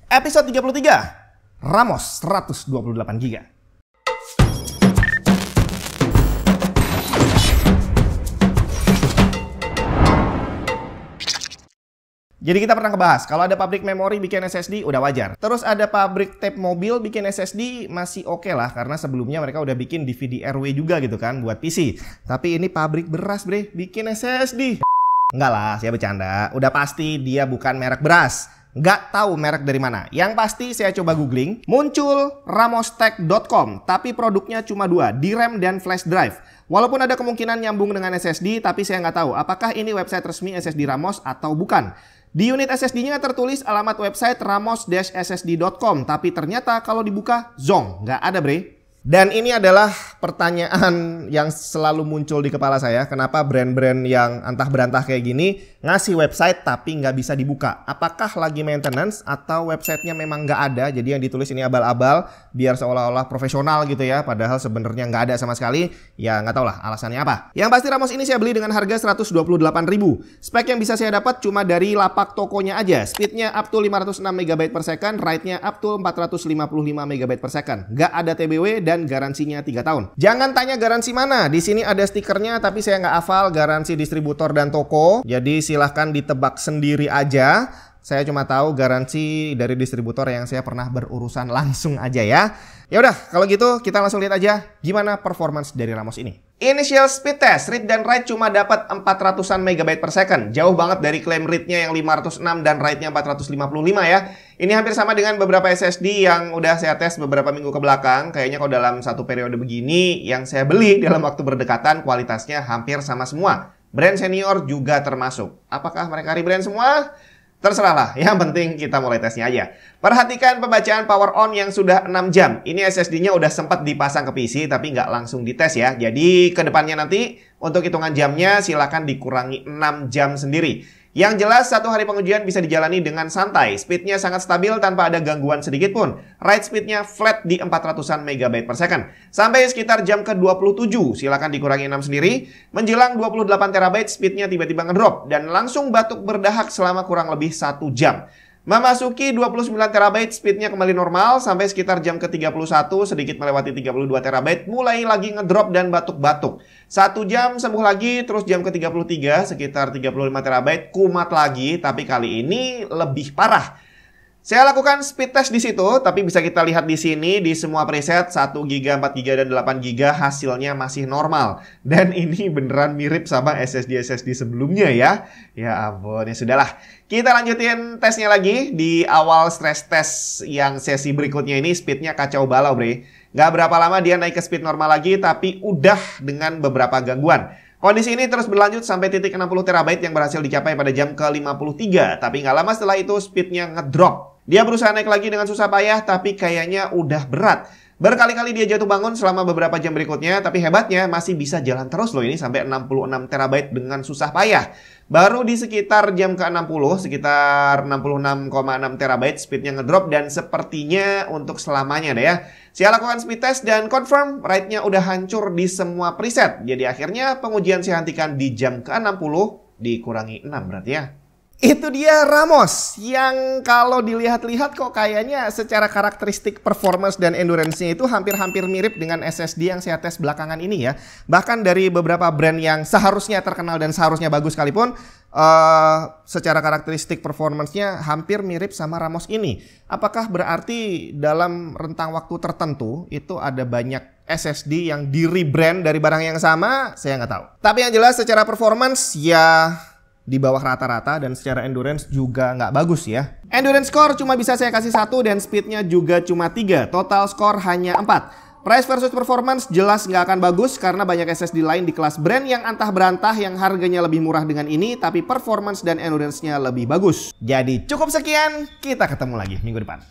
Episode 33, Ramos 128 GB. Jadi kita pernah ngebahas, kalau ada pabrik memori bikin SSD udah wajar. Terus ada pabrik tape mobil bikin SSD masih oke lah, karena sebelumnya mereka udah bikin DVD RW juga gitu kan buat PC. Tapi ini pabrik beras bre, bikin SSD. Enggak lah, saya bercanda. Udah pasti dia bukan merek beras. Nggak tahu merek dari mana. Yang pasti saya coba googling, muncul ramostech.com, tapi produknya cuma dua, DRAM dan flash drive. Walaupun ada kemungkinan nyambung dengan SSD, tapi saya nggak tahu apakah ini website resmi SSD Ramos atau bukan. Di unit SSD-nya tertulis alamat website ramos-ssd.com, tapi ternyata kalau dibuka, zong, nggak ada bre. Dan ini adalah pertanyaan yang selalu muncul di kepala saya. Kenapa brand-brand yang antah berantah kayak gini ngasih website tapi nggak bisa dibuka? Apakah lagi maintenance atau websitenya memang nggak ada? Jadi yang ditulis ini abal-abal biar seolah-olah profesional gitu ya. Padahal sebenarnya nggak ada sama sekali. Ya nggak tahu lah alasannya apa. Yang pasti Ramos ini saya beli dengan harga 128.000. Spek yang bisa saya dapat cuma dari lapak tokonya aja. Speednya up to 506 MB per second, write-nya up to 455 MB per second. Nggak ada TBW dan garansinya 3 tahun. Jangan tanya garansi mana. Di sini ada stikernya tapi saya nggak hafal garansi distributor dan toko. Jadi silahkan ditebak sendiri aja. Saya cuma tahu garansi dari distributor yang saya pernah berurusan langsung aja ya. Ya udah, kalau gitu kita langsung lihat aja gimana performance dari Ramos ini. Initial speed test, read dan write cuma dapat 400-an MB per second. Jauh banget dari klaim read-nya yang 506 dan write-nya 455 ya. Ini hampir sama dengan beberapa SSD yang udah saya tes beberapa minggu ke belakang. Kayaknya kalau dalam satu periode begini yang saya beli dalam waktu berdekatan kualitasnya hampir sama semua. Brand senior juga termasuk. Apakah mereka rebrand semua? Terserahlah, yang penting kita mulai tesnya aja. Perhatikan pembacaan power on yang sudah 6 jam. Ini SSD-nya udah sempat dipasang ke PC tapi nggak langsung dites ya. Jadi ke depannya nanti untuk hitungan jamnya silakan dikurangi 6 jam sendiri. Yang jelas satu hari pengujian bisa dijalani dengan santai. Speednya sangat stabil tanpa ada gangguan sedikit pun. Write speednya flat di 400-an MB per second. Sampai sekitar jam ke-27, silakan dikurangi 6 sendiri. Menjelang 28 TB speednya tiba-tiba ngedrop dan langsung batuk berdahak selama kurang lebih 1 jam. Memasuki 29 TB speednya kembali normal sampai sekitar jam ke-31 sedikit melewati 32 TB mulai lagi ngedrop dan batuk-batuk. 1 jam sembuh lagi terus jam ke-33 sekitar 35 TB kumat lagi tapi kali ini lebih parah. Saya lakukan speed test di situ, tapi bisa kita lihat di sini di semua preset 1 GB, 4 GB dan 8 GB hasilnya masih normal. Dan ini beneran mirip sama SSD sebelumnya ya. Ya ampun, ya sudahlah. Kita lanjutin tesnya lagi di awal stress test yang sesi berikutnya ini speednya kacau balau bre. Gak berapa lama dia naik ke speed normal lagi tapi udah dengan beberapa gangguan. Kondisi ini terus berlanjut sampai titik 60 TB yang berhasil dicapai pada jam ke-53. Tapi nggak lama setelah itu speednya ngedrop. Dia berusaha naik lagi dengan susah payah tapi kayaknya udah berat. Berkali-kali dia jatuh bangun selama beberapa jam berikutnya, tapi hebatnya masih bisa jalan terus loh ini sampai 66 TB dengan susah payah. Baru di sekitar jam ke-60, sekitar 66,6 TB speednya ngedrop dan sepertinya untuk selamanya deh ya. Saya lakukan speed test dan confirm write-nya udah hancur di semua preset. Jadi akhirnya pengujian saya hentikan di jam ke-60 dikurangi 6 berarti ya. Itu dia Ramos yang kalau dilihat-lihat kok kayaknya secara karakteristik performance dan endurance-nya itu hampir-hampir mirip dengan SSD yang saya tes belakangan ini ya. Bahkan dari beberapa brand yang seharusnya terkenal dan seharusnya bagus sekalipun secara karakteristik performance-nya hampir mirip sama Ramos ini. Apakah berarti dalam rentang waktu tertentu itu ada banyak SSD yang di-rebrand dari barang yang sama? Saya nggak tahu. Tapi yang jelas secara performance ya di bawah rata-rata dan secara endurance juga nggak bagus ya. Endurance score cuma bisa saya kasih 1 dan speednya juga cuma 3. Total score hanya 4. Price versus performance jelas nggak akan bagus karena banyak SSD lain di kelas brand yang antah berantah yang harganya lebih murah dengan ini tapi performance dan endurance-nya lebih bagus. Jadi cukup sekian, kita ketemu lagi minggu depan.